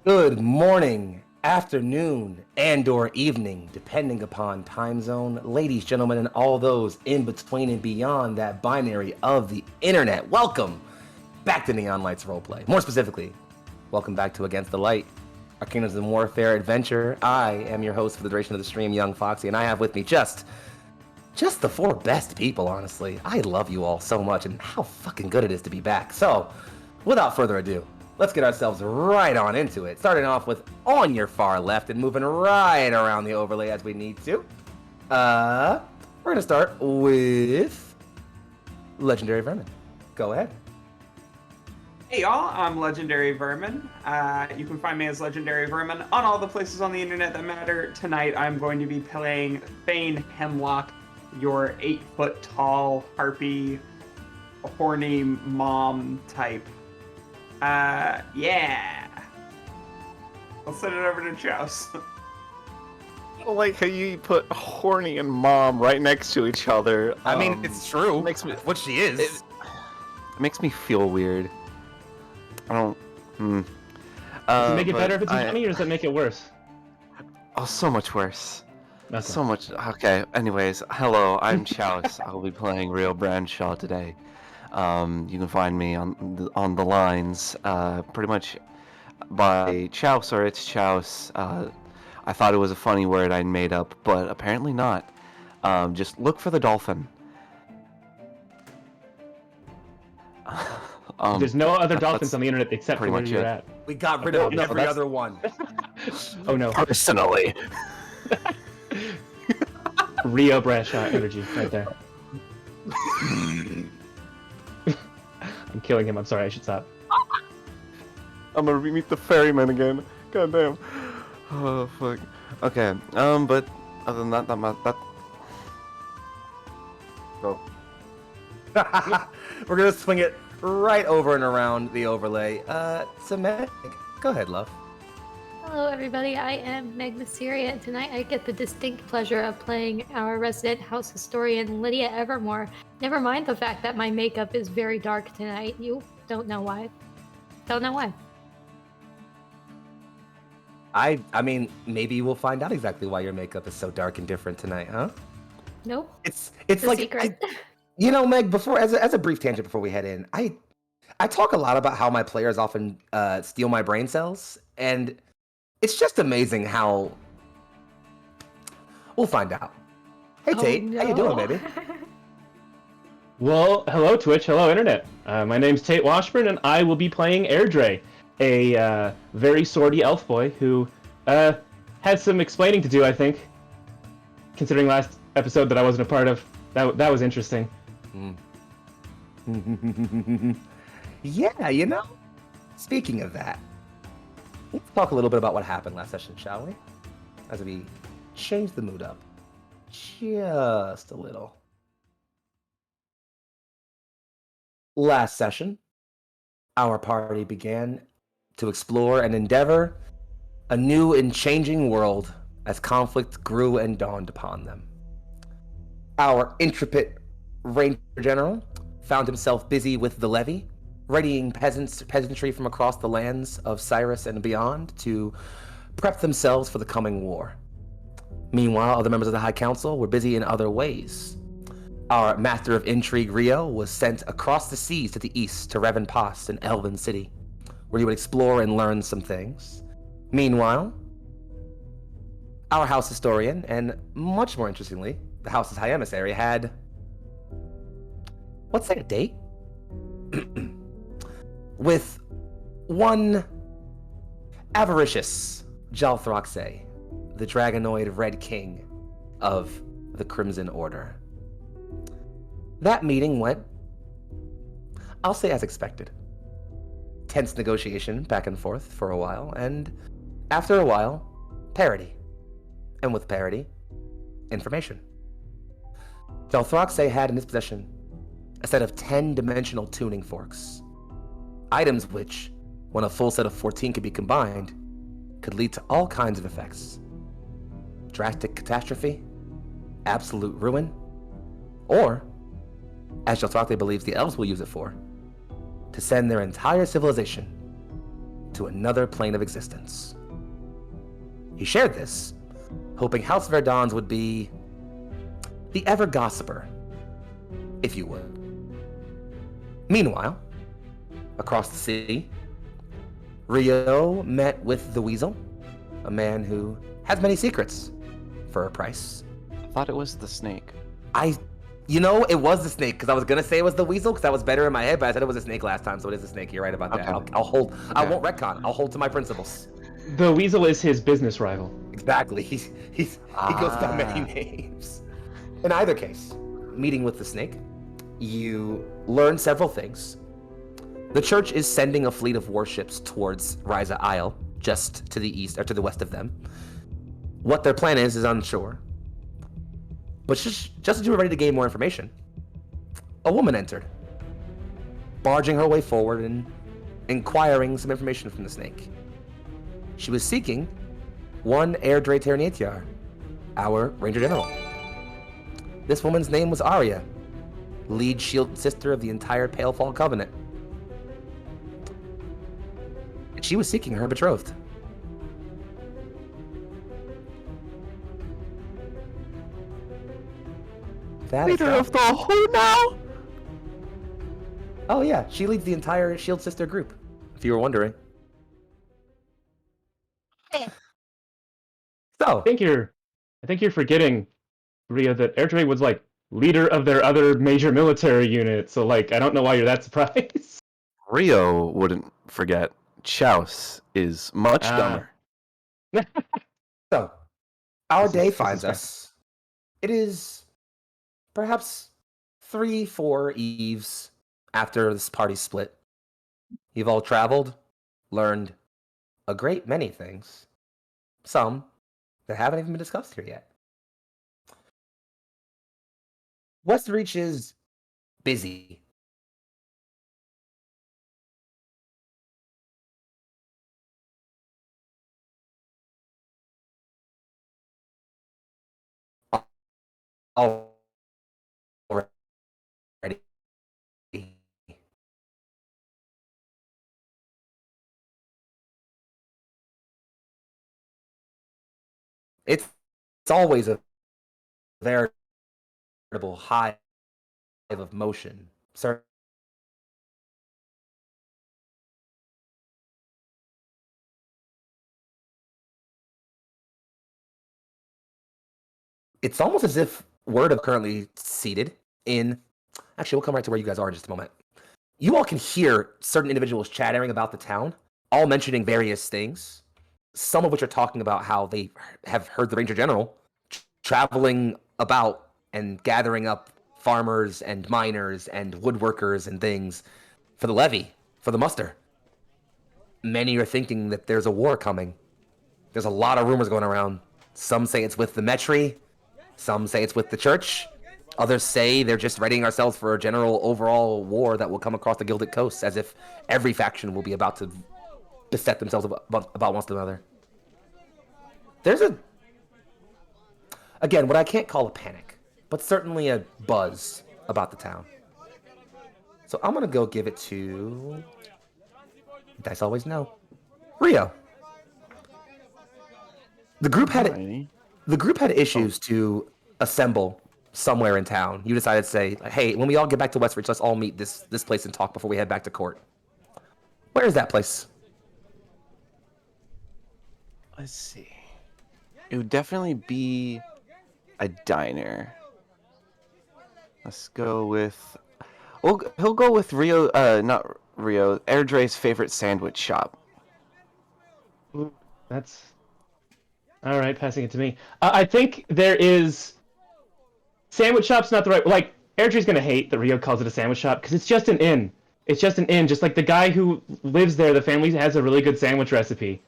Good morning, afternoon, and/or evening, depending upon time zone, ladies, gentlemen, and all those in between and beyond that binary of the internet. Welcome back to Neon Lights Roleplay. More specifically, welcome back to Against the Light, our Kingdoms and Warfare adventure. I am your host for the duration of the stream, Young Foxy, and I have with me just the four best people, honestly. I love you all so much, and how fucking good it is to be back. So, without further ado, let's get ourselves right on into it. Starting off with on your far left and moving right around the overlay as we need to. We're gonna start with Legendary Vermin. Go ahead. Hey y'all, I'm Legendary Vermin. You can find me as Legendary Vermin on all the places on the internet that matter. Tonight I'm going to be playing Thane Hemlock, your 8-foot tall, harpy, horny mom type. Yeah. I'll send it over to Joust. I like how you put horny and mom right next to each other. I mean, it's true. Makes me, what she is. it makes me feel weird. I don't. Does it make it better if it's a dummy, or does it make it worse? Oh, so much worse. Okay. So much. Okay. Anyways, hello. I'm Chouse. I'll be playing Real Brandshaw today. You can find me on the lines, pretty much by Chouse or it's Chouse. I thought it was a funny word I made up, but apparently not. Just look for the dolphin. There's no other dolphins on the internet except for where you're at. We got rid of every other one. Oh no. Personally. Rio Bradshaw energy right there. I'm killing him. I'm sorry. I should stop. I'm gonna meet the ferryman again. God damn. Oh fuck. Okay. But other than that, that. Go. We're gonna swing it right over and around the overlay. So Meg, go ahead, love. Hello everybody, I am Meg Masseria, and tonight I get the distinct pleasure of playing our resident house historian, Lydia Evermore. Never mind the fact that my makeup is very dark tonight. You don't know why. Don't know why. I mean, maybe we'll find out exactly why your makeup is so dark and different tonight, huh? Nope. It's It's a like secret. Meg, before as a brief tangent before we head in, I talk a lot about how my players often steal my brain cells, and it's just amazing how we'll find out. Hey Tate, no. how you doing, baby? Well, hello Twitch, hello internet. My name's Tate Washburn, and I will be playing Airdray, a very swordy elf boy who had some explaining to do, I think, considering last episode that I wasn't a part of. That was interesting. Yeah, speaking of that, let's talk a little bit about what happened last session, shall we? As we change the mood up just a little. Last session, our party began to explore and endeavor a new and changing world as conflict grew and dawned upon them. Our intrepid Ranger General found himself busy with the levy, readying peasantry from across the lands of Cyrus and beyond to prep themselves for the coming war. Meanwhile, other members of the High Council were busy in other ways. Our Master of Intrigue, Rio, was sent across the seas to the east to Revan Pass, an elven city, where he would explore and learn some things. Meanwhile, our House Historian, and much more interestingly, the House's High Emissary, had... let's say a date? with one avaricious Jalthroxe, the Dragonoid Red King of the Crimson Order. That meeting went, I'll say as expected. Tense negotiation back and forth for a while, and after a while, parity. And with parity, information. Jalthroxe had in his possession a set of 10-dimensional tuning forks. Items which, when a full set of 14 could be combined, could lead to all kinds of effects. Drastic catastrophe, absolute ruin, or, as Jalthroxe believes the elves will use it for, to send their entire civilization to another plane of existence. He shared this, hoping House Vairdans would be the ever-gossiper, if you would. Meanwhile, across the sea, Rio met with the Weasel, a man who has many secrets for a price. I thought it was the snake. It was the snake, because I was going to say it was the Weasel, because that was better in my head, but I said it was a snake last time, so it is a snake. You're right about that. Okay. I'll hold. Okay. I won't retcon. I'll hold to my principles. The Weasel is his business rival. Exactly. He goes by many names. In either case, meeting with the snake, you learn several things. The church is sending a fleet of warships towards Ryza Isle, just to the east or to the west of them. What their plan is unsure. But just as you were ready to gain more information, a woman entered, barging her way forward and inquiring some information from the snake. She was seeking one Airdray Ternietiar, our Ranger General. This woman's name was Arya, lead shield sister of the entire Palefall Covenant. And she was seeking her betrothed. Leader of the who now? Oh yeah, she leads the entire Shield Sister group, if you were wondering. So, I think you're forgetting, Rio, that Airdray was like leader of their other major military unit. So like, I don't know why you're that surprised. Rio wouldn't forget. Chouse is much dumber. so our This is- day this finds is fair. us. It is perhaps 3-4 eves after this party split. You've all traveled, learned a great many things. Some that haven't even been discussed here yet. Westreach is busy. Already. It's always a veritable hive of motion. Sir, it's almost as if word of currently seated in. Actually, we'll come right to where you guys are in just a moment. You all can hear certain individuals chattering about the town, all mentioning various things, some of which are talking about how they have heard the Ranger General traveling about and gathering up farmers and miners and woodworkers and things for the levy, for the muster. Many are thinking that there's a war coming. There's a lot of rumors going around. Some say it's with the Metri, some say it's with the church. Others say they're just readying ourselves for a general overall war that will come across the Gilded Coast, as if every faction will be about to beset themselves about one another. There's again, what I can't call a panic, but certainly a buzz about the town. So I'm gonna go give it to Dice Always Know. Rio. The group had issues to assemble somewhere in town. You decided to say, hey, when we all get back to Westridge, let's all meet this place and talk before we head back to court. Where is that place? Let's see. It would definitely be a diner. Let's go with. He'll go with Rio. Not Rio. Airdray's favorite sandwich shop. Ooh, that's all right. Passing it to me. I think there is. Sandwich shop's not the right. Like Airdray's gonna hate that Rio calls it a sandwich shop because it's just an inn. It's just an inn. Just like the guy who lives there, the family has a really good sandwich recipe.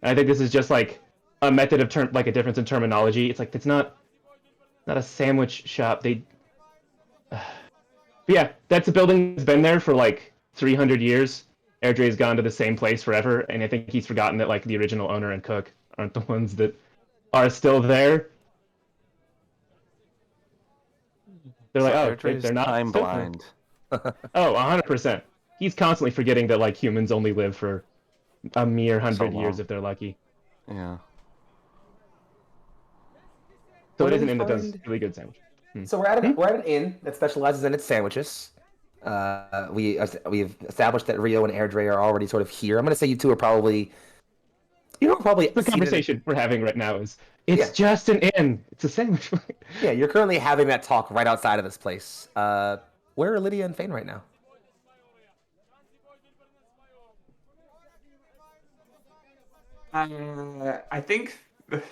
And I think this is just like a method of like a difference in terminology. It's like it's not a sandwich shop. But yeah, that's a building that's been there for like 300 years. Airdray's gone to the same place forever, and I think he's forgotten that like the original owner and cook aren't the ones that are still there. They're like, oh, Airdray's they're not time still- blind. Oh, 100%. He's constantly forgetting that like humans only live for a mere So 100 years long. if they're lucky. Yeah. So Where it do is an we inn that does find- really good sandwich. So we're at an inn that specializes in its sandwiches. We've established that Rio and Airdrie are already sort of here. I'm going to say you two are probably The seated conversation we're having right now is, it's Yeah. just an inn. It's a sandwich. Yeah, you're currently having that talk right outside of this place. Where are Lydia and Fane right now? I think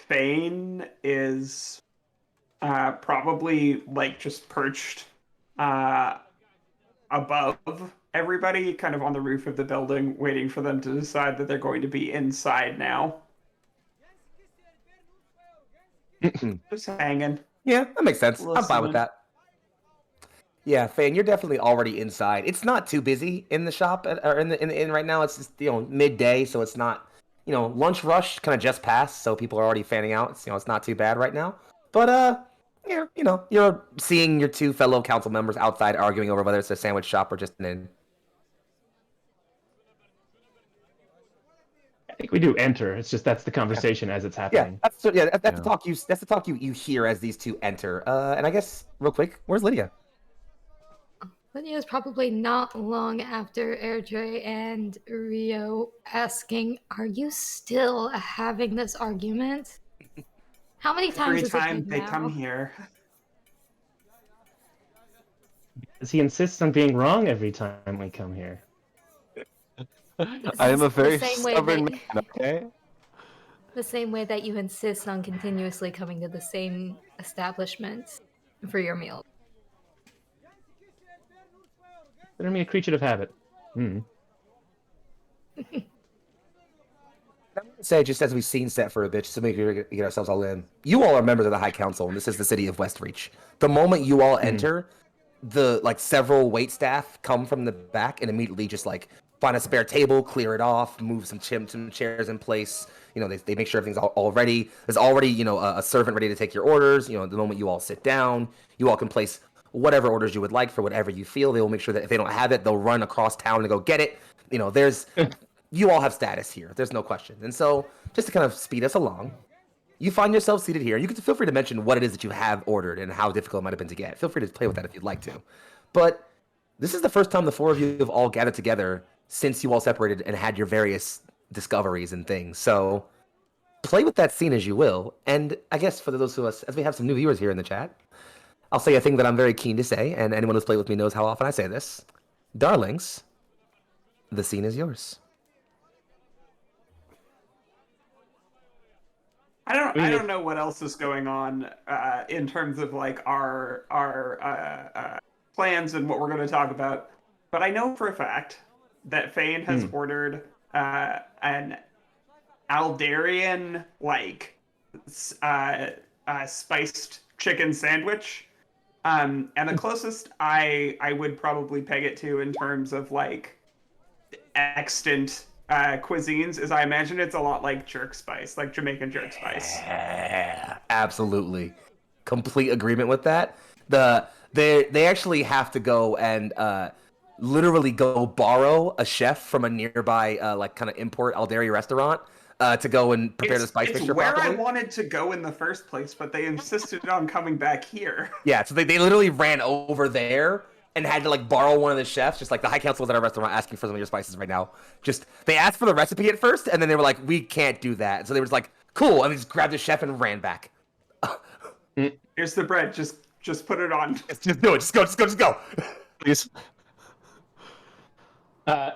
Thane is probably like just perched above everybody, kind of on the roof of the building, waiting for them to decide that they're going to be inside now. Just hanging. Yeah, that makes sense. I'm fine with Listening. that. Yeah, Fane, you're definitely already inside. It's not too busy in the shop or in the inn right now. It's just midday, so it's not lunch rush kind of just passed, so people are already fanning out. It's not too bad right now. But yeah, you're seeing your two fellow council members outside arguing over whether it's a sandwich shop or just an inn. I think we do enter. It's just that's the conversation as it's Yeah, happening. that's the talk you hear as these two enter. And I guess real quick, where's Lydia? Lydia's probably not long after Airdrie and Rio asking, "Are you still having this argument? How many times Every has time it been they now?" come here. Because he insists on being wrong every time we come here. I am a is the very same way stubborn that- man, okay? The same way that you insist on continuously coming to the same establishment for your meal. Consider me a creature of habit. I'm gonna say, just as we've seen set for a bit, just to make sure we get ourselves all in. You all are members of the High Council, and this is the city of Westreach. The moment you all enter, the several wait staff come from the back and immediately just find a spare table, clear it off, move some chairs in place. They make sure everything's all ready. There's already a servant ready to take your orders. The moment you all sit down, you all can place whatever orders you would like for whatever you feel. They will make sure that if they don't have it, they'll run across town to go get it. There's you all have status here. There's no question. And so, just to kind of speed us along, you find yourself seated here. You can feel free to mention what it is that you have ordered and how difficult it might have been to get. Feel free to play with that if you'd like to. But this is the first time the four of you have all gathered together since you all separated and had your various discoveries and things. So play with that scene as you will. And I guess for those of us, as we have some new viewers here in the chat, I'll say a thing that I'm very keen to say, and anyone who's played with me knows how often I say this. Darlings, the scene is yours. I don't know what else is going on in terms of our plans and what we're going to talk about, but I know for a fact that Fane has ordered an Aldarian spiced chicken sandwich, and the closest I would probably peg it to in terms of extant cuisines is I imagine it's a lot like jerk spice, like Jamaican jerk spice. Yeah, absolutely. Complete agreement with that. They actually have to go and literally go borrow a chef from a nearby kind of import Aldari restaurant to go and prepare the spice mixture where properly. I wanted to go in the first place, but they insisted on coming back here. Yeah, so they literally ran over there and had to borrow one of the chefs, just the High Council was at our restaurant asking for some of your spices right now. Just they asked for the recipe at first, and then they were like, "We can't do that." So they were just like, "Cool," and they just grabbed the chef and ran back. Here's the bread. Just put it on. Just do it. Just go. Please. I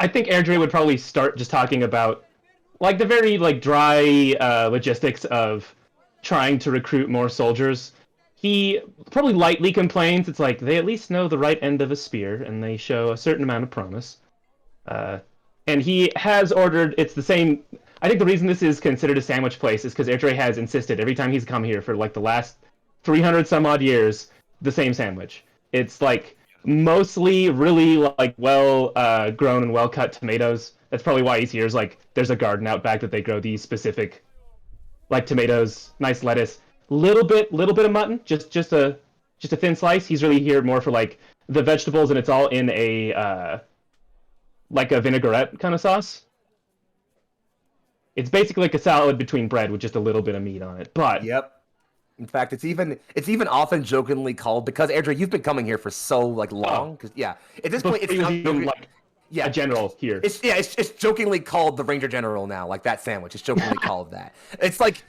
think Airdrie would probably start just talking about the very dry logistics of trying to recruit more soldiers. He probably lightly complains. It's they at least know the right end of a spear, and they show a certain amount of promise. And he has ordered. It's the same. I think the reason this is considered a sandwich place is because Airdrie has insisted every time he's come here for the last 300 some odd years, the same sandwich. It's mostly really well grown and well cut tomatoes. That's probably why he's here. Is there's a garden out back that they grow these specific tomatoes, nice lettuce, little bit of mutton, just a thin slice. He's really here more for the vegetables, and it's all in a a vinaigrette kind of sauce. It's basically like a salad between bread with just a little bit of meat on it. But Yep. In fact, it's even often jokingly called, because Andrew, you've been coming here for so like long. Because at this before point, it's he was even like yeah, a general here. it's jokingly called the Ranger General now. Like that sandwich, it's jokingly called that. It's like,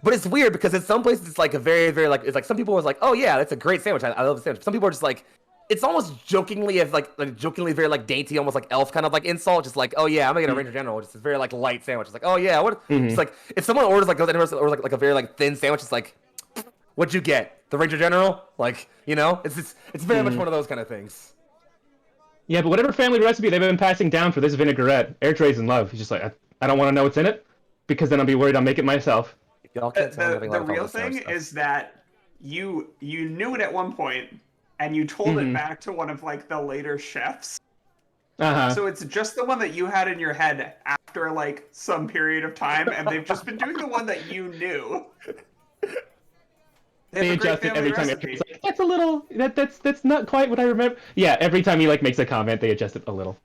but it's weird because in some places it's like a very very like it's like some people are like, oh yeah, that's a great sandwich. I love the sandwich. Some people are just like, it's almost jokingly as like jokingly very like dainty, almost like elf kind of like insult. Just like, oh yeah, I'm gonna get a Ranger General. It's a very like light sandwich. It's like, oh yeah, what? It's like if someone orders like goes anywhere or like a very like thin sandwich, it's like, what'd you get? The Ranger General? Like, it's very much one of those kind of things. Yeah, but whatever family recipe they've been passing down for this vinaigrette, Airdrey's in love. He's just like, I don't want to know what's in it, because then I'll be worried I'll make it myself. Y'all can't tell I'm having a lot The of fun real with this summer thing stuff. is that you knew it at one point, and you told it back to one of like the later chefs. Uh-huh. So it's just the one that you had in your head after like some period of time, and they've just been doing the one that you knew. They have a great adjust it family every time. recipe. It's like, that's a little. That's not quite what I remember. Yeah, every time he like makes a comment, they adjust it a little.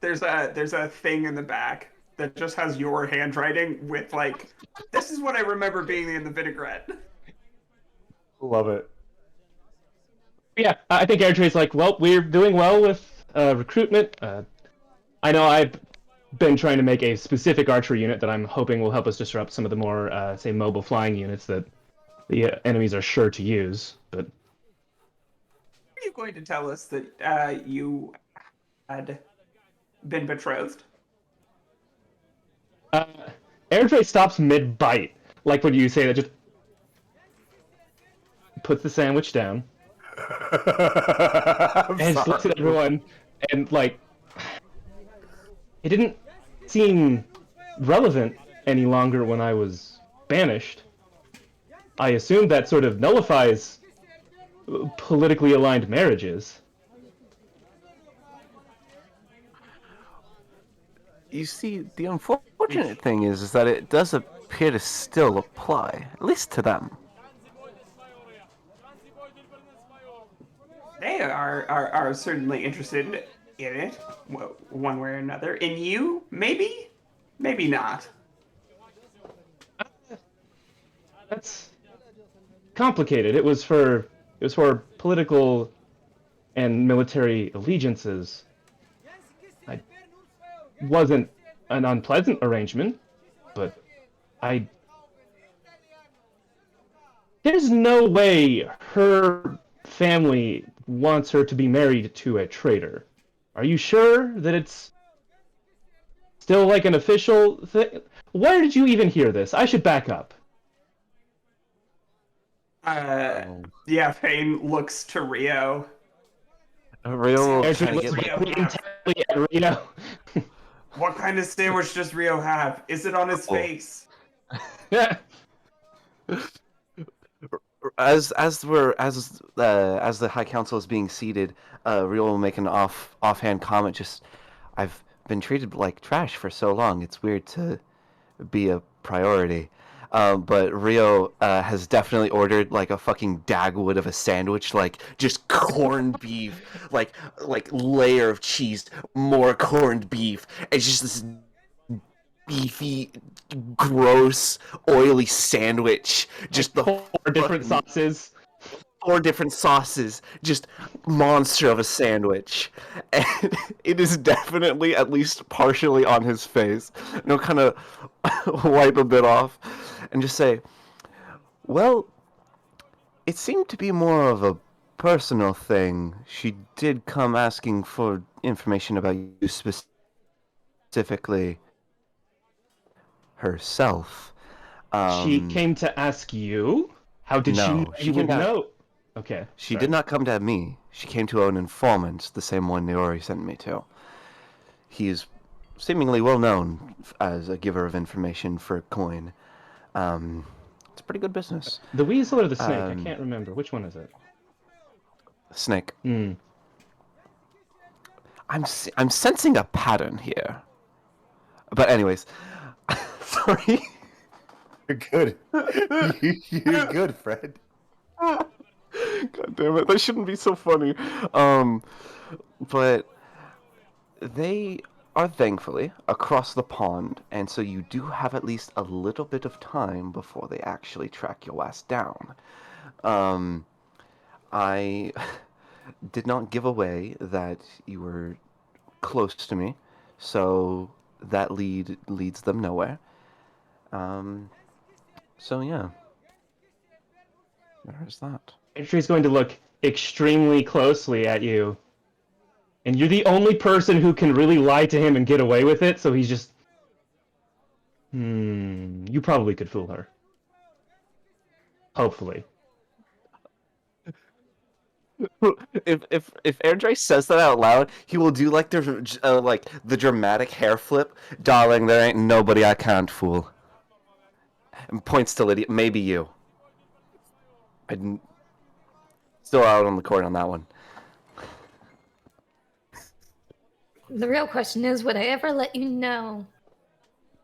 There's a thing in the back that just has your handwriting with like, this is what I remember being in the vinaigrette. Love it. Yeah, I think Airdrey's like, well, we're doing well with recruitment. I know I've been trying to make a specific archery unit that I'm hoping will help us disrupt some of the more, say, mobile flying units that the enemies are sure to use. But Are you going to tell us that you had been betrothed? Airdrey stops mid-bite, like when you say that, just puts the sandwich down. And just looks at everyone, and like, it didn't seem relevant any longer when I was banished. I assume that sort of nullifies politically aligned marriages. You see, the unfortunate thing is that it does appear to still apply, at least to them. They are certainly interested in it, one way or another. In you, maybe, maybe not. That's complicated. It was for political and military allegiances. I wasn't an unpleasant arrangement, but there's no way her family wants her to be married to a traitor. Are you sure that it's still like an official thing? Where did you even hear this? I should back up. Yeah, Fane looks to Rio. Rio Airdrey kinda looks get, Rio intently at Rio. What kind of sandwich does Rio have? Is it on his face? Yeah. as the High Council is being seated, Rio will make an offhand comment. Just, I've been treated like trash for so long. It's weird to be a priority. But Rio has definitely ordered like a fucking Dagwood of a sandwich, like just corned beef, like layer of cheese, more corned beef. It's just this beefy, gross, oily sandwich. Just the Four different sauces. 4 different sauces, just monster of a sandwich, and it is definitely at least partially on his face. And he'll kind of wipe a bit off and just say, well, it seemed to be more of a personal thing. She did come asking for information about you specifically herself. She came to ask you? How did she No, know she you would came to- know? Okay. She sorry. did not come to me. She came to an informant, the same one Niori sent me to. He is seemingly well known as a giver of information for coin. It's pretty good business. The weasel or the snake? I can't remember. Which one is it? Snake. Hmm. I'm sensing a pattern here. But anyways, sorry. You're good. You're good, Fred. God damn it, that shouldn't be so funny. But they are thankfully across the pond, and so you do have at least a little bit of time before they actually track your ass down. I did not give away that you were close to me, so that leads them nowhere. So yeah, there's that. Entry's going to look extremely closely at you, and you're the only person who can really lie to him and get away with it, so he's just... you probably could fool her. Hopefully. If Airdrie says that out loud, he will do like the dramatic hair flip. Darling, there ain't nobody I can't fool. And points to Lydia. Maybe you. I'm still out on the court on that one. The real question is, would I ever let you know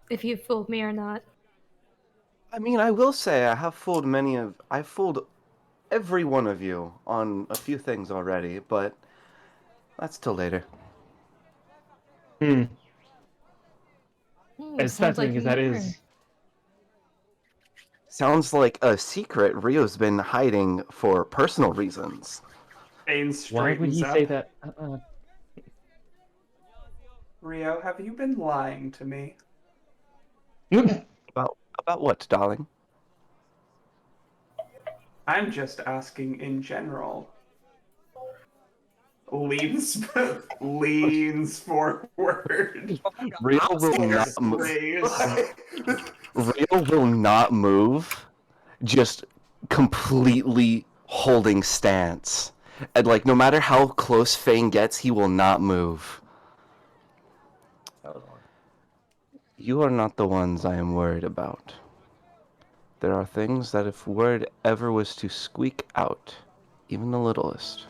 if you fooled me or not? I mean, I will say I've fooled every one of you on a few things already, but that's till later. As Sounds fascinating like as that you is. Sounds like a secret Rio's been hiding for personal reasons. Bane Why would straightens he up. say that? Rio, have you been lying to me? About what, darling? I'm just asking in general. Leans forward. Rio will not Rio will not move, just completely holding stance. And like no matter how close Fane gets, he will not move. You are not the ones I am worried about. There are things that if word ever was to squeak out, even the littlest,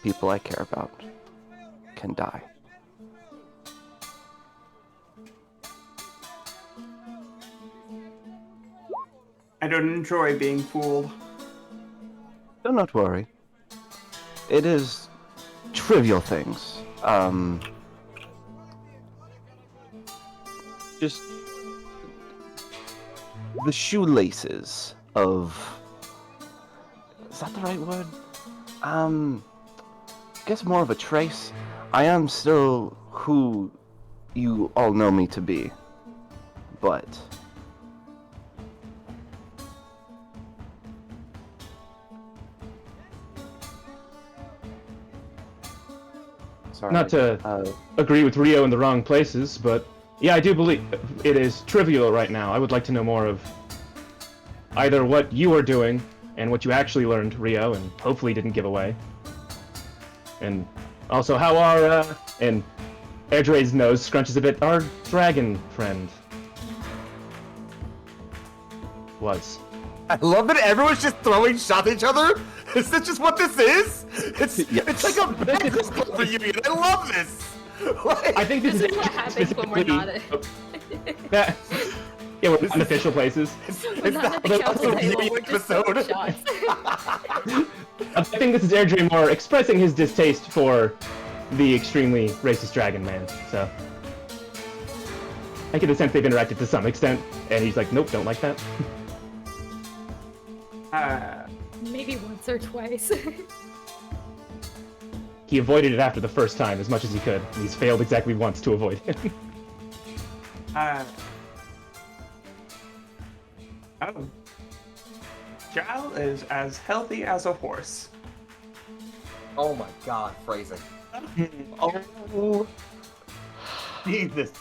people I care about can die. I don't enjoy being fooled. Do not worry. It is trivial things. Just the shoelaces of... Is that the right word? I guess more of a trace. I am still who you all know me to be. But... Sorry. Not to agree with Rio in the wrong places, but yeah, I do believe it is trivial right now. I would like to know more of either what you are doing and what you actually learned, Rio, and hopefully didn't give away. And also how our, and Airdrie's nose scrunches a bit, our dragon friend was. I love that everyone's just throwing shots at each other. Is this just what this is? It's like a Breakfast Club reunion. I love this. Like, I think this This is what happens when we're not yeah, we're not in official places. We're not at the council table, we're just throwing shots. I think this is Airdrie more expressing his distaste for the extremely racist dragon man, so... I get the sense they've interacted to some extent, and he's like, nope, don't like that. Maybe once or twice. He avoided it after the first time as much as he could, and he's failed exactly once to avoid it. Oh. Jal is as healthy as a horse. oh my god, phrasing. Oh. Jesus.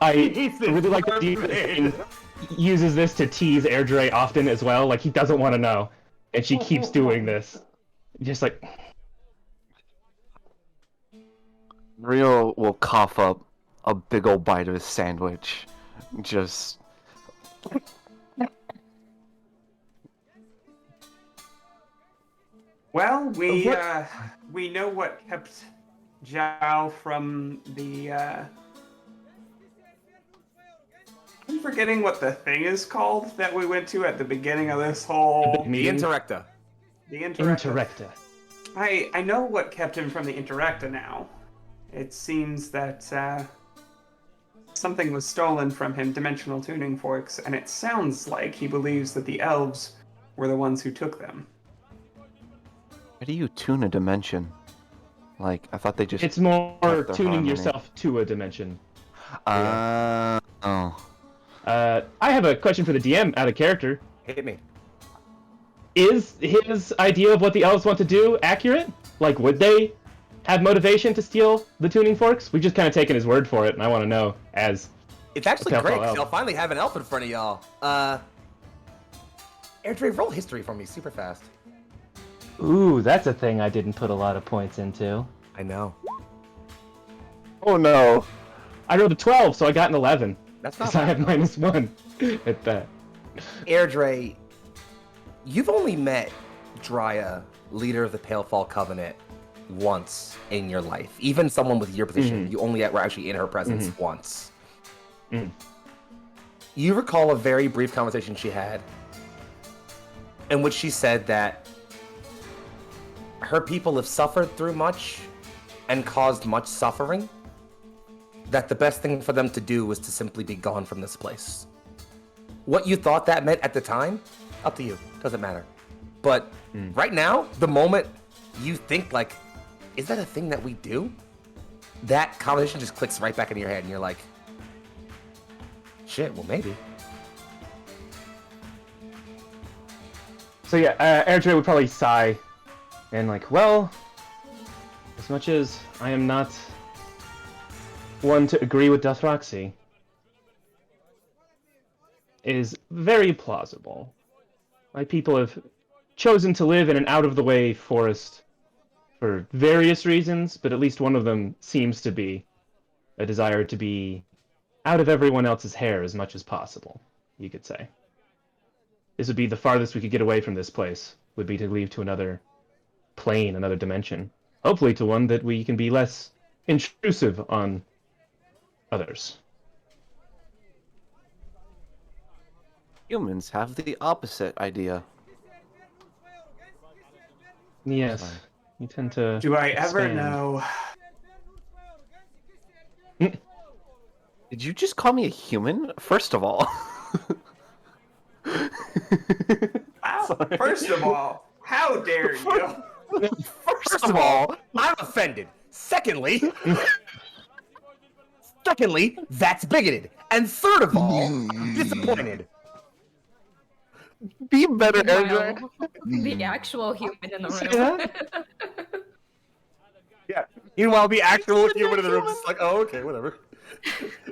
I really like that he uses this to tease Airdrie often as well, like he doesn't want to know, and she keeps doing this. Just like... Rio will cough up a big old bite of his sandwich. Just... Well, we know what kept Zhao from the, I'm forgetting what the thing is called that we went to at the beginning of this whole... The Interrecta. The Interrecta. Interrecta. I know what kept him from the Interrecta now. It seems that something was stolen from him, dimensional tuning forks, and it sounds like he believes that the elves were the ones who took them. How do you tune a dimension? Like, I thought they just... It's more kept their tuning harmony. yourself to a dimension. Oh. I have a question for the DM out of character. Hit me. Is his idea of what the elves want to do accurate? Like, would they have motivation to steal the tuning forks? We've just kind of taken his word for it, and I want to know as... It's actually Pale great, Fall 'cause elf. y'all finally have an elf in front of y'all. Airdrie, roll history for me super fast. Ooh, that's a thing I didn't put a lot of points into. I know. Oh no. I rolled a 12, so I got an 11. That's not Because I bad, have though. -1 at that. Airdrie, you've only met Drya, leader of the Pale Fall Covenant, once in your life. Even someone with your position, you only were actually in her presence once. You recall a very brief conversation she had in which she said that her people have suffered through much and caused much suffering, that the best thing for them to do was to simply be gone from this place. What you thought that meant at the time, up to you, doesn't matter. But right now, the moment you think like, is that a thing that we do? That conversation just clicks right back into your head and you're like, shit, well maybe. So yeah, Airdrie would probably sigh and like, well, as much as I am not one to agree with Dothroxy, it is very plausible. My people have chosen to live in an out-of-the-way forest for various reasons, but at least one of them seems to be a desire to be out of everyone else's hair as much as possible, you could say. This would be the farthest we could get away from this place, would be to leave to another plane, another dimension. Hopefully to one that we can be less intrusive on others. Humans have the opposite idea. Yes, Sorry. you tend to Do I ever expand. know? Did you just call me a human? First of all. Wow. First of all, how dare you? First of all, I'm offended. Secondly, that's bigoted. And third of all, I'm disappointed. Be better, Airdrie. Meanwhile, the actual human in the room. Yeah. Meanwhile, the actual human in the room is like, oh, okay, whatever.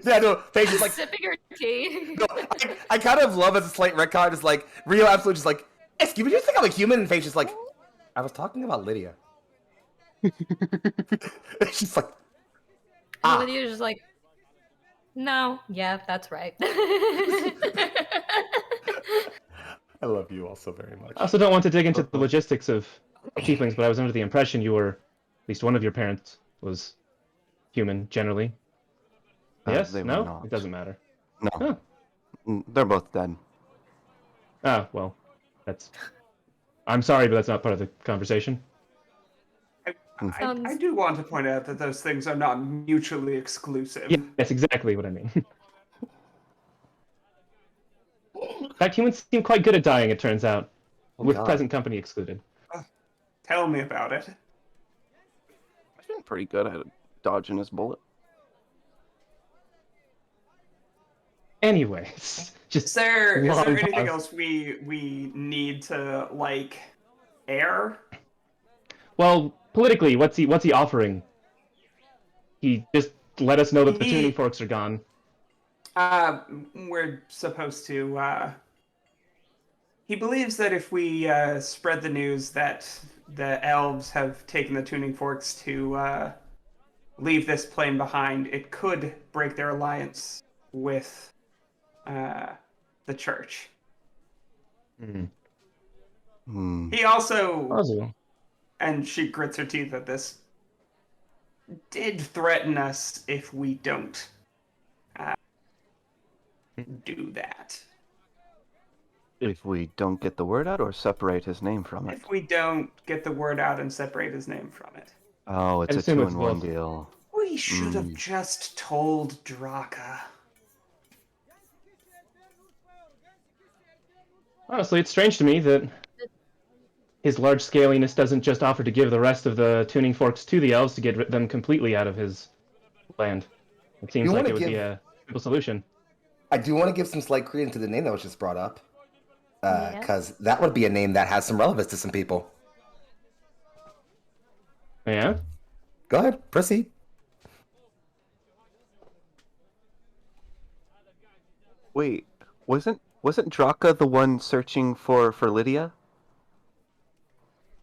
Yeah, no, Paige is like, Sipping her tea. no, I kind of love as a slight retcon, just like, Rio absolutely just like, excuse me, do you think I'm a human? And Paige is like, I was talking about Lydia. She's like, And Lydia's just like, no, yeah, that's right. I love you all so very much. I also don't want to dig into the logistics of tieflings, but I was under the impression you were, at least one of your parents was human, generally. Yes? They were No? not. It doesn't matter. No. Huh. They're both dead. Ah, well, that's... I'm sorry, but that's not part of the conversation. I do want to point out that those things are not mutually exclusive. Yeah, that's exactly what I mean. In fact, humans seem quite good at dying, it turns out. With God. present company excluded. Tell me about it. I've been pretty good at dodging his bullet. Anyways, Is just there long anything pause. else we need to like air? Well, politically, what's he offering? He just let us know that the He- tuning forks are gone. We're supposed to. He believes that if we spread the news that the elves have taken the tuning forks to leave this plane behind, it could break their alliance with the church. He also, Possible. and she grits her teeth at this, did threaten us if we don't do that. If we don't get the word out or separate his name from it. If we don't get the word out and separate his name from it. Oh, it's I'd a assume it's 2-in-1 both. deal. We We should have just told Draka. Honestly, it's strange to me that his large scaliness doesn't just offer to give the rest of the tuning forks to the elves to get them completely out of his land. It seems like it would be a simple solution. I do want to give some slight credence to the name that was just brought up. Yeah. Because that would be a name that has some relevance to some people. Yeah? Go ahead, proceed. Wait, wasn't Draka the one searching for Lydia?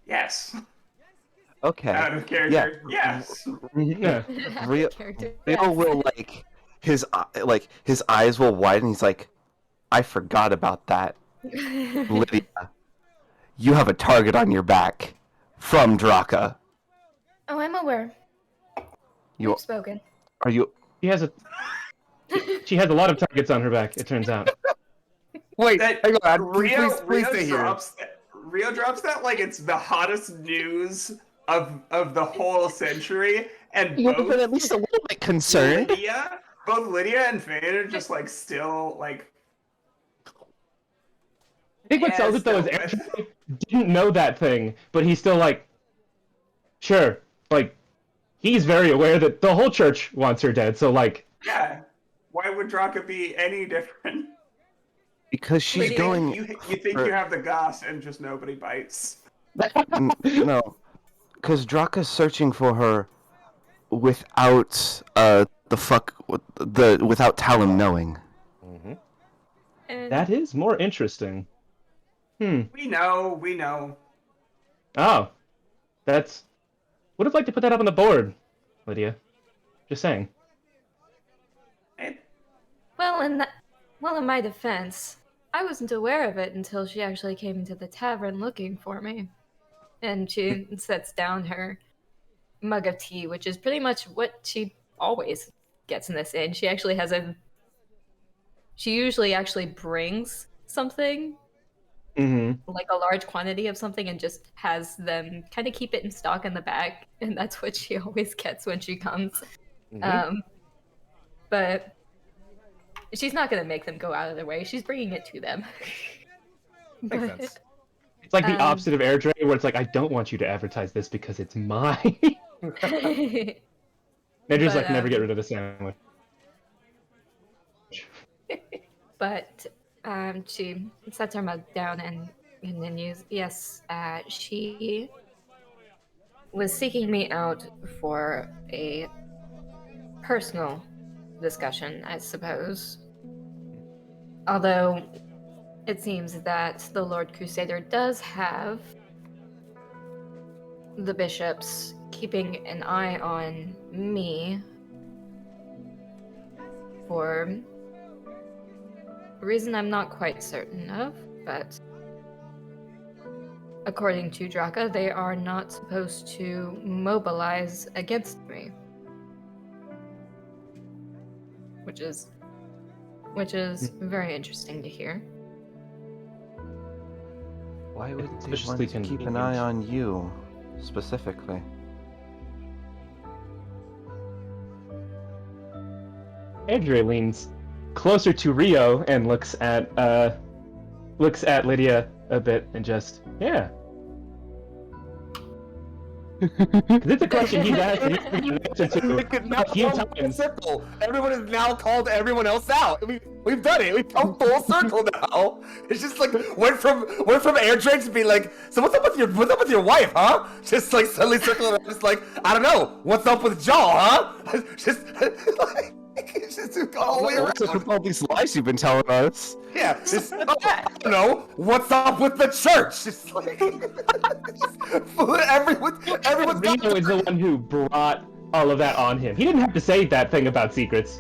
Yes. Okay. Out of character. Yes. Yeah. Rio, Character. Rio will his eyes will widen. He's like, I forgot about that. Lydia, you have a target on your back from Draka. Oh, I'm aware. You We've spoken. are you? She has a lot of targets on her back, it turns out. Wait, That hang on. Rio Please stay here. drops that like it's the hottest news of the whole century, and You would have been at least a little bit concerned. both Lydia and Fane are just like still like. I think what Yeah, sells it though is still Andrew didn't know that thing, but he's still like, sure, like, he's very aware that the whole church wants her dead, so like... Yeah, why would Draka be any different? Because she's going. You think you have the goss and just nobody bites. No, because Draka's searching for her without without Talon knowing. Mm-hmm. And That is more interesting. We know. Oh. That's... Would have liked to put that up on the board, Lydia. Just saying. Well, in my defense, I wasn't aware of it until she actually came into the tavern looking for me. And she sets down her mug of tea, which is pretty much what she always gets in this inn. She actually has she usually actually brings something, Mm-hmm. like a large quantity of something, and just has them kind of keep it in stock in the back, and that's what she always gets when she comes. Mm-hmm. But she's not gonna make them go out of their way. She's bringing it to them. Makes sense. It's like the opposite of Airdrie, where it's like, I don't want you to advertise this because it's mine. They just But, never get rid of the sandwich. But she sets her mug down and continues. Yes, she was seeking me out for a personal discussion, I suppose. Although it seems that the Lord Crusader does have the bishops keeping an eye on me for a reason I'm not quite certain of, but according to Draka, they are not supposed to mobilize against me. Which is very interesting to hear. Why would they Suspiciously want to keep an eye convenient. on you specifically? Airdrie leans closer to Rio and looks at Lydia a bit and just, yeah. Because it's a question he's asked and he's given an answer to a few times. Circle. Everyone has now called everyone else out. We've done it. We've come full circle now. It's just like went from Airdrie to be like, so what's up with your wife, huh? Just like suddenly circling around, just like, I don't know, what's up with Jaw, huh? Just like it's just all the way around. What's with all these lies you've been telling us? Yeah, just, I don't know, what's up with the church? Just like everyone's Rio is the one who brought all of that on him. He didn't have to say that thing about secrets.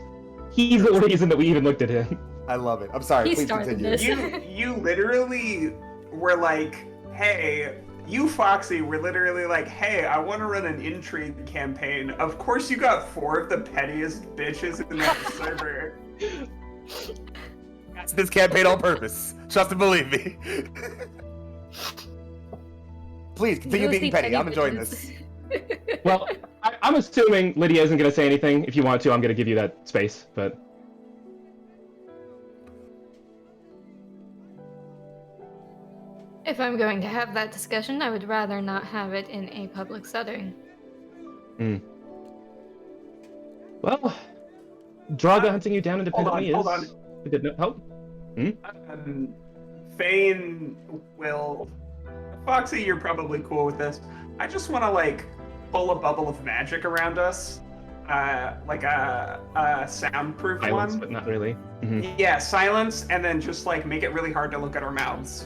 He's the reason that we even looked at him. I love it. I'm sorry, He please started continue. this. You literally were like, hey, you Foxy were literally like, hey, I want to run an intrigue campaign. Of course you got 4 of the pettiest bitches in that server. That's this campaign on purpose. Trust and believe me. Please continue Those being the petty. I'm enjoying bitches. this. Well, I'm assuming Lydia isn't going to say anything. If you want to, I'm going to give you that space, but... If I'm going to have that discussion, I would rather not have it in a public setting. Well, Draga hunting you down independently hold is a good note. Oh. Fane will... Foxy, you're probably cool with this. I just want to, like, pull a bubble of magic around us. Like a soundproof Silence, one. but not really. Yeah, silence, and then just, like, make it really hard to look at our mouths.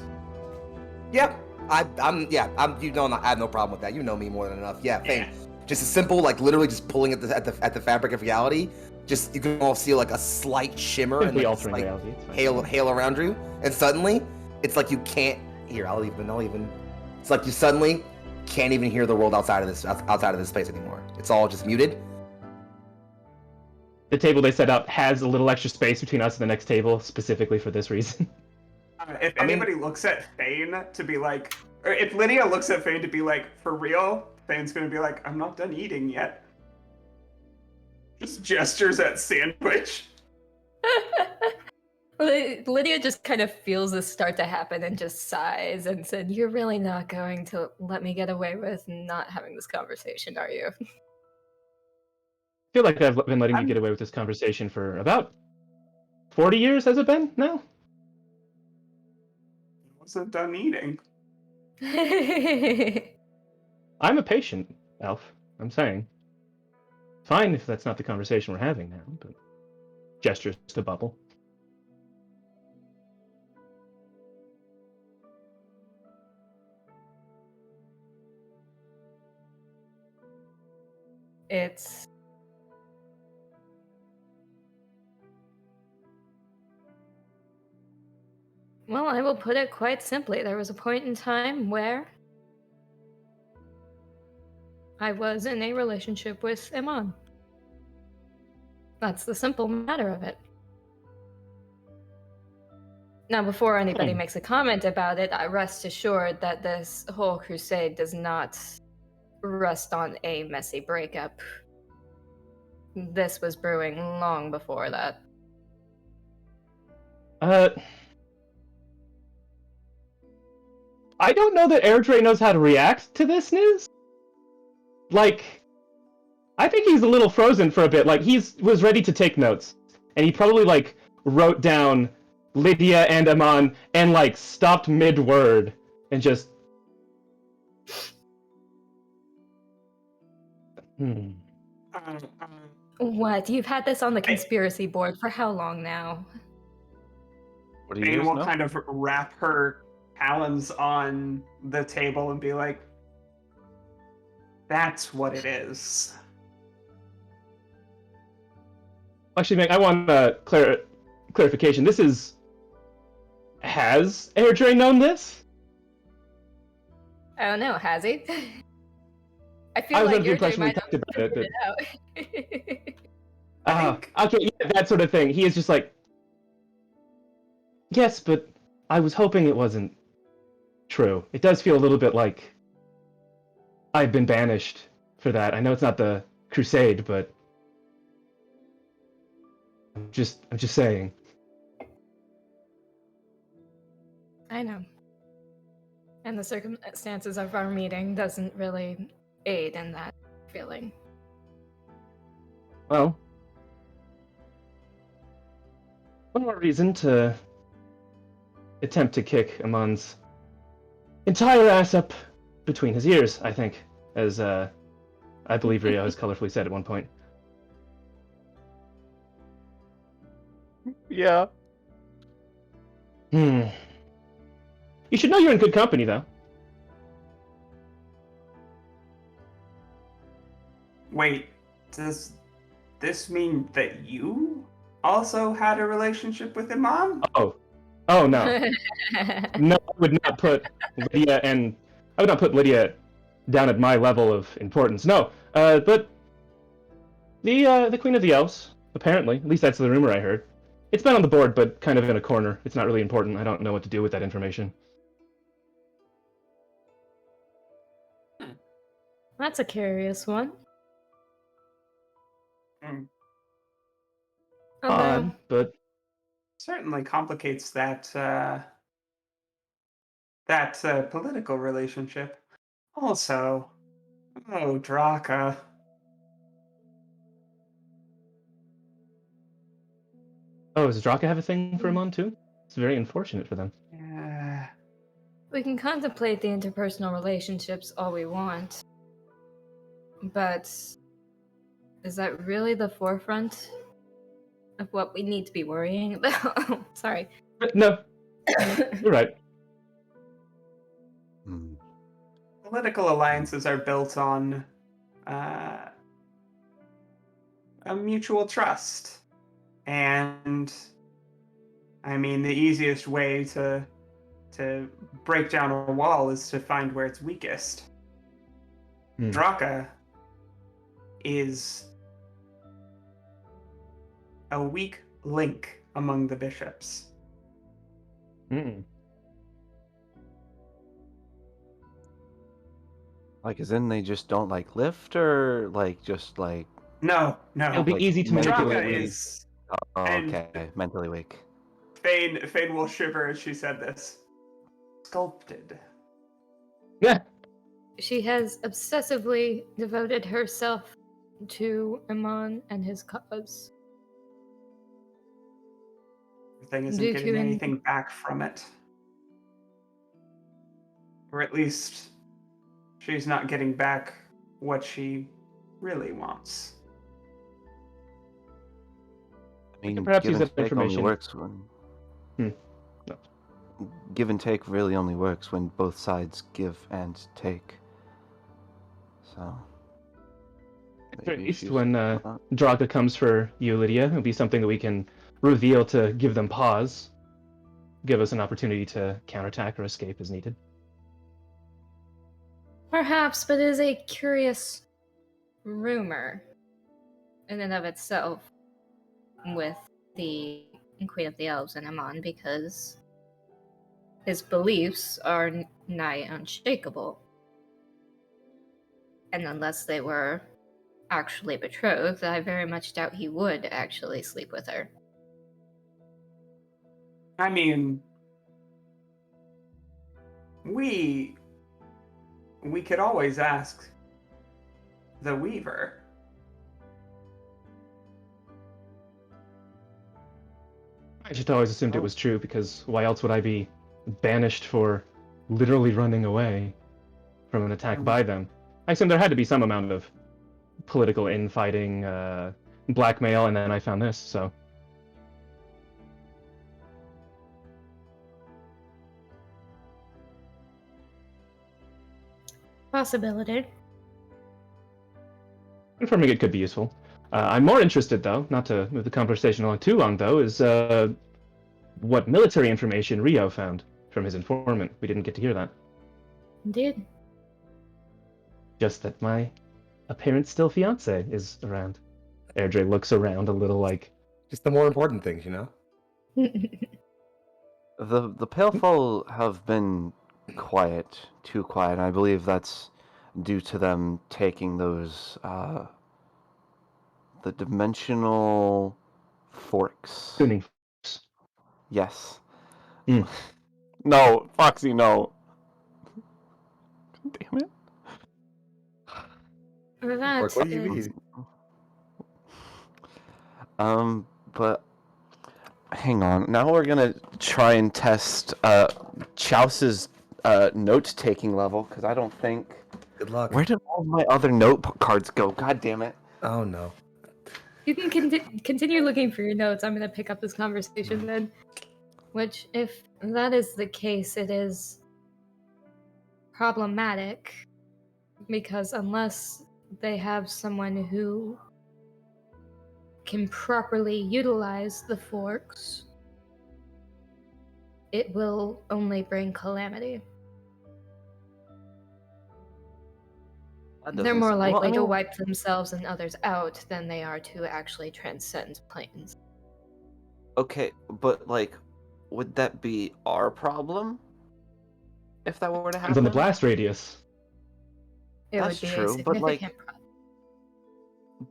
Yep. I'm. You know, I have no problem with that. You know me more than enough. Yeah. Fane. Just a simple, like, literally just pulling at the fabric of reality. Just you can all see like a slight shimmer and like, altering reality. hail around you, and suddenly it's like you can't hear. I'll even. It's like you suddenly can't even hear the world outside of this space anymore. It's all just muted. The table they set up has a little extra space between us and the next table, specifically for this reason. If anybody looks at Fane to be like, or if Lydia looks at Fane to be like, for real, Fane's gonna be like, I'm not done eating yet. Just gestures at sandwich. Lydia just kind of feels this start to happen and just sighs and said, "You're really not going to let me get away with not having this conversation, are you?" I feel like I've been letting you get away with this conversation for about 40 years, has it been now? I wasn't done eating. I'm a patient, Elf. I'm saying. Fine if that's not the conversation we're having now, but gestures to Bubble. It's... Well, I will put it quite simply. There was a point in time where I was in a relationship with Iman. That's the simple matter of it. Now, before anybody makes a comment about it, I rest assured that this whole crusade does not rest on a messy breakup. This was brewing long before that. I don't know that Airdrie knows how to react to this news. Like, I think he's a little frozen for a bit. Like, was ready to take notes. And he probably, like, wrote down Lydia and Aman and, like, stopped mid-word and just... What? You've had this on the conspiracy board for how long now? What do you Fane will know? kind of wrap her talons on the table and be like, that's what it is. Actually, Meg, I want clarification. This is... Has Airdrie known this? I don't know, has he? I feel I was like under the impression we might talked have about figured it. it out. Okay, yeah, that sort of thing. He is just like... Yes, but I was hoping it wasn't true. It does feel a little bit like I've been banished for that. I know it's not the crusade, but I'm just saying. I know. And the circumstances of our meeting doesn't really aid in that feeling. Well, one more reason to attempt to kick Amon's entire ass up between his ears, I think, as I believe Rio has colorfully said at one point. Yeah. You should know you're in good company, though. Wait, does this mean that you also had a relationship with Iman? Oh no. No, I would not put Lydia down at my level of importance. No, but the Queen of the Elves, apparently, at least that's the rumor I heard. It's been on the board, but kind of in a corner. It's not really important. I don't know what to do with that information. That's a curious one. Mm. Although, Odd, but Certainly complicates that political relationship. Also, oh, Draka. oh, does Draka have a thing for Amon too? It's very unfortunate for them. Yeah. we can contemplate the interpersonal relationships all we want, but is that really the forefront of what we need to be worrying about? Sorry. But no, you're right. Hmm. Political alliances are built on uh, a mutual trust. And I mean, the easiest way to break down a wall is to find where it's weakest. Hmm. Draka is a weak link among the bishops. Mm. Like, as in they just don't like lift, or like just like No, It'll no. be like easy to mentally Draka manipulate. weak? is, Oh, and okay, mentally weak. Fane will shiver as she said this. Sculpted. Yeah. She has obsessively devoted herself to Amon and his cause. The thing isn't Due getting to anything back from it. Or at least she's not getting back what she really wants. I We mean, could perhaps give use and that take only information. works when Hmm. No. give and take really only works when both sides give and take. So At maybe least she's when not. Draga comes for you, Lydia, it'll be something that we can reveal to give them pause, give us an opportunity to counterattack or escape as needed. perhaps, but it is a curious rumor in and of itself with the Queen of the Elves and Amon, because his beliefs are nigh unshakable. And unless they were actually betrothed, I very much doubt he would actually sleep with her. I mean, we could always ask the Weaver. I just always assumed it Oh. was true, because why else would I be banished for literally running away from an attack by them? I assumed there had to be some amount of political infighting, blackmail, and then I found this, so. Possibility. Confirming it could be useful. I'm more interested, though, not to move the conversation along too long, though, is what military information Rio found from his informant. We didn't get to hear that. Indeed. Just that my apparent still fiance is around. Airdrie looks around a little like, Just the more important things, you know? The Palefoal have been quiet, too quiet, and I believe that's due to them taking those the dimensional forks. tuning. Yes. Mm. No, Foxy, no. Damn it. Orc, what do you mean? But hang on. Now we're gonna try and test Chouse's note-taking level, because I don't think. Good luck. Where did all my other note cards go? God damn it. Oh no. You can continue looking for your notes. I'm going to pick up this conversation then. Which, if that is the case, it is problematic. Because unless they have someone who can properly utilize the forks, it will only bring calamity. That They're doesn't more sound- likely well, I to mean, wipe themselves and others out than they are to actually transcend planes. Okay, but like, would that be our problem if that were to Depends on the happen? blast radius. It That's would be true, a but, like, significant problem.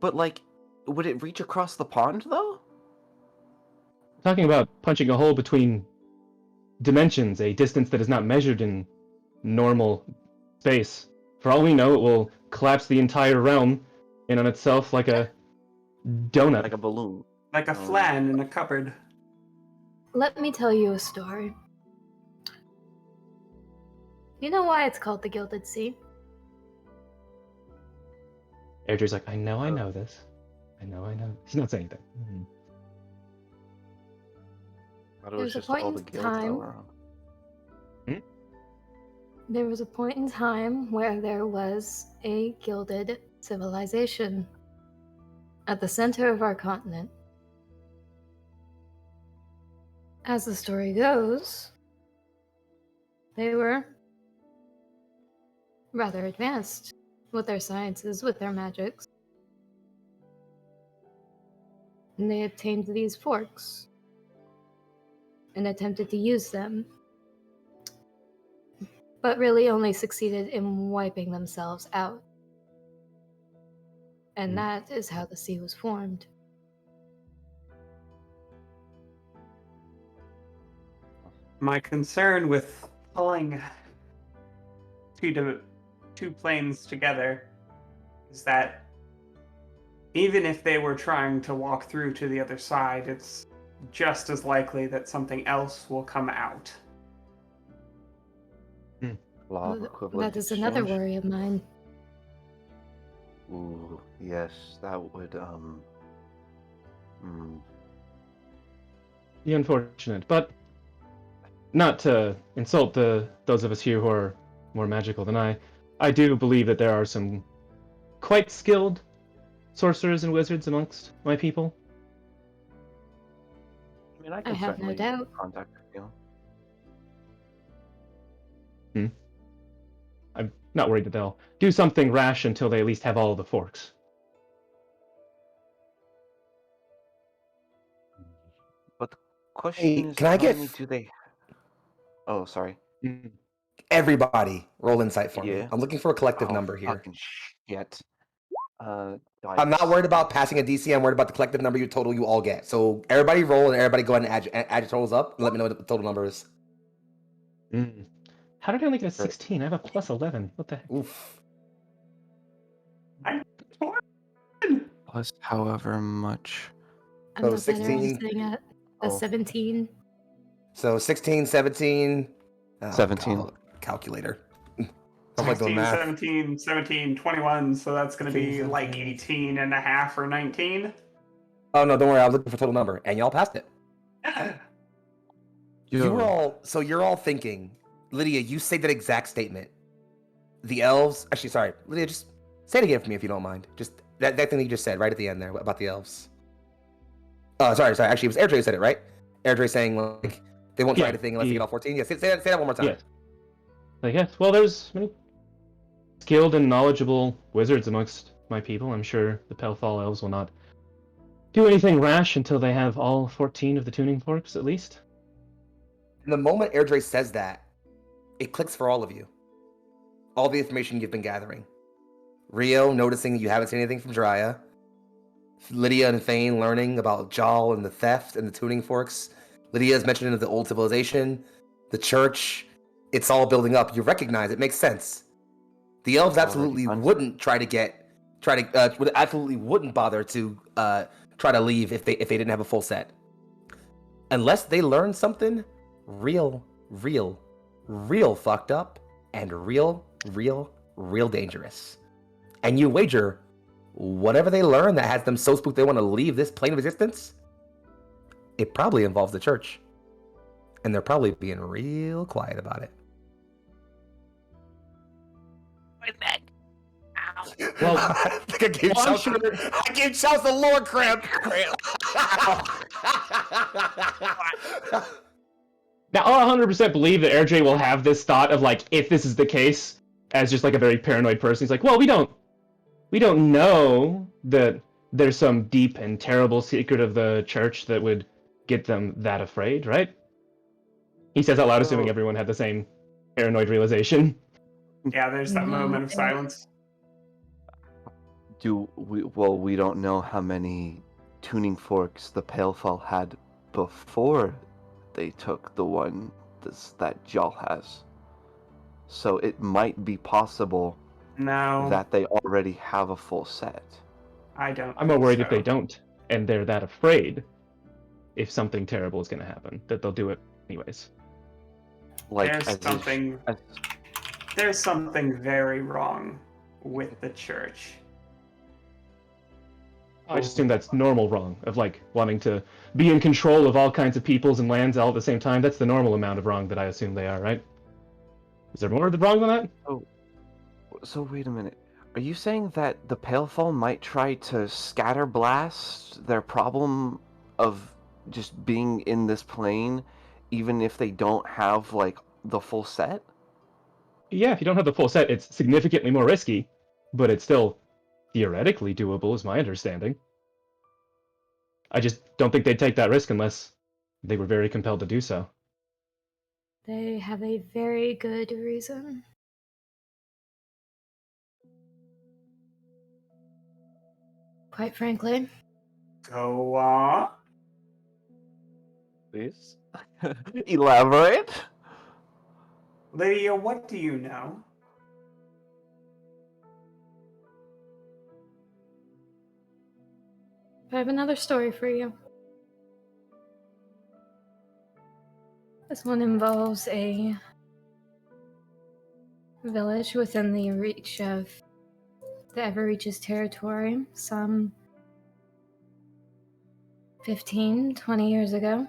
But like, would it reach across the pond though? Talking about punching a hole between dimensions, a distance that is not measured in normal space. For all we know, it will collapse the entire realm in on itself like a donut. Like a balloon. Like a flan in a cupboard. Let me tell you a story. You know why it's called the Gilded Sea? Airdrie's like, I know this. I know. He's not saying anything. Thought it was There's a just point all the in guilds time- around. There was a point in time where there was a gilded civilization at the center of our continent. As the story goes, they were rather advanced with their sciences, with their magics. And they obtained these forks and attempted to use them, but really only succeeded in wiping themselves out. And that is how the sea was formed. My concern with pulling two planes together is that even if they were trying to walk through to the other side, it's just as likely that something else will come out. Law of equivalent That is another exchange. worry of mine. Ooh, yes, that would The unfortunate, but not to insult those of us here who are more magical than I do believe that there are some quite skilled sorcerers and wizards amongst my people. I mean, I I can have no certainly doubt. contact you. I'm not worried that they'll do something rash until they at least have all of the forks. But the question Hey, is, can I how get many do they? Oh, sorry. everybody roll insight for me? Yeah. I'm looking for a collective Oh, number here. fucking shit. I'm not worried about passing a DC. I'm worried about the collective number total you all get. So everybody roll and everybody go ahead and add your totals up and let me know what the total number is. How did I only get a 16? I have a plus 11. What the heck? Oof. Plus however much. I'm So not better. I'm 16. sitting at a Oh. 17. So 16, 17. Oh, 17. God, calculator. I'm like doing 16, math. 17, 17, 21, so that's going to be 16, like 17. 18 and a half or 19. Oh, no, don't worry. I was looking for total number. And y'all passed it. Yo. You're all thinking, Lydia, you say that exact statement. The elves, actually, sorry, Lydia, just say it again for me if you don't mind. Just that thing that you just said right at the end there about the elves. Oh, sorry. Actually, it was Airdrie who said it, right? Airdrie saying, like, they won't try Yeah, anything unless they he- get all 14. Yeah, say that one more time. Yes. Like, yes. Well, there's many skilled and knowledgeable wizards amongst my people. I'm sure the Pelthal elves will not do anything rash until they have all 14 of the tuning forks, at least. And the moment Airdrie says that, it clicks for all of you. All the information you've been gathering. Rio noticing you haven't seen anything from Jiraiya. Lydia and Thane learning about Jal and the theft and the tuning forks. Lydia's mentioning of the old civilization, the church. It's all building up. You recognize it makes sense. The elves absolutely wouldn't absolutely wouldn't bother to try to leave if they didn't have a full set. Unless they learn something real fucked up and real dangerous. And you wager whatever they learn that has them so spooked they want to leave this plane of existence, it probably involves the church. And they're probably being real quiet about it. Well, I gave Charles the Lord cramp. Now, I'll 100% believe that RJ will have this thought of, like, if this is the case, as just, like, a very paranoid person. He's like, well, we don't know that there's some deep and terrible secret of the church that would get them that afraid, right? He says out loud, assuming everyone had the same paranoid realization. Yeah, there's that moment of silence. we don't know how many tuning forks the Palefall had before they took the one that Jal has. So it might be possible No, that they already have a full set. I don't. I'm more think worried so. if they don't, and they're that afraid if something terrible is going to happen, that they'll do it anyways. Like There's something very wrong with the church. I just assume that's normal wrong, of like wanting to be in control of all kinds of peoples and lands all at the same time. That's the normal amount of wrong that I assume they are, right? Is there more wrong than that? So wait a minute. Are you saying that the Palefall might try to scatter blast their problem of just being in this plane, even if they don't have like the full set? Yeah, if you don't have the full set, it's significantly more risky, but it's still theoretically doable, is my understanding. I just don't think they'd take that risk unless they were very compelled to do so. They have a very good reason. Quite frankly. Go on. Please elaborate. Lydia, what do you know? I have another story for you. This one involves a village within the reach of the Everreach's territory some 15-20 years ago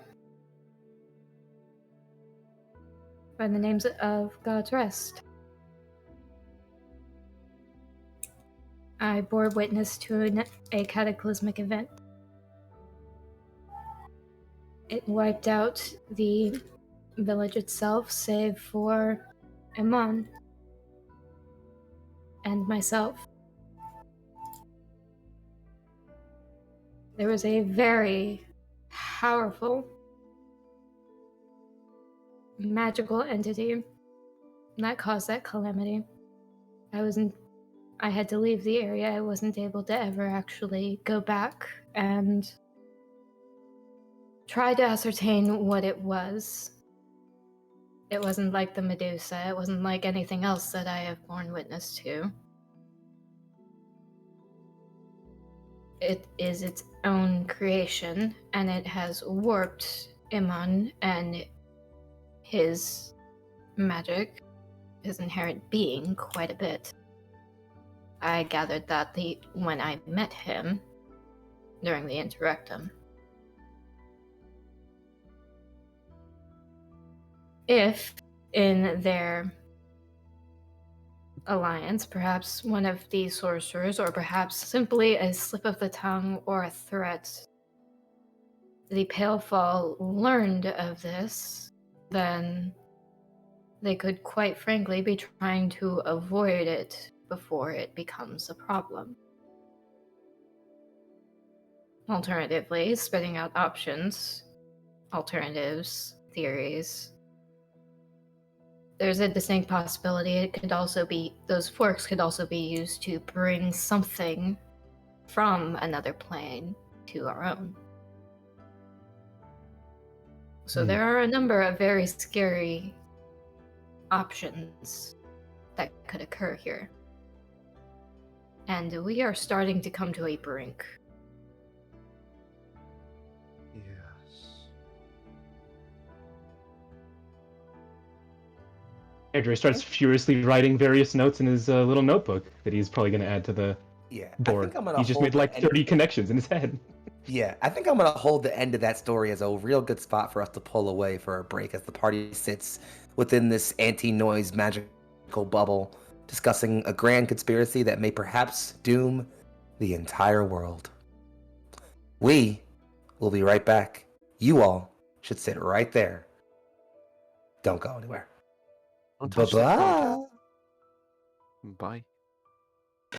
by the names of God's Rest. I bore witness to a cataclysmic event. It wiped out the village itself, save for Iman and myself. There was a very powerful magical entity that caused that calamity. I had to leave the area. I wasn't able to ever actually go back and try to ascertain what it was. It wasn't like the Medusa. It wasn't like anything else that I have borne witness to. It is its own creation, and it has warped Iman and his magic, his inherent being, quite a bit. I gathered that when I met him during the interrectum. If in their alliance, perhaps one of the sorcerers, or perhaps simply a slip of the tongue or a threat, the Palefall learned of this, then they could quite frankly be trying to avoid it before it becomes a problem. Alternatively, spitting out options, alternatives, theories. There's a distinct possibility it could also be, those forks could also be used to bring something from another plane to our own. So there are a number of very scary options that could occur here. And we are starting to come to a brink. Yes. Andrew starts furiously writing various notes in his little notebook that he's probably going to add to the Yeah, board. I think I'm gonna He's just hold made like the 30 connections in his head. Yeah, I think I'm gonna hold the end of that story as a real good spot for us to pull away for a break as the party sits within this anti-noise magical bubble, discussing a grand conspiracy that may perhaps doom the entire world. We will be right back. You all should sit right there. Don't go anywhere. Don't touch that phone. Bye-bye. Bye.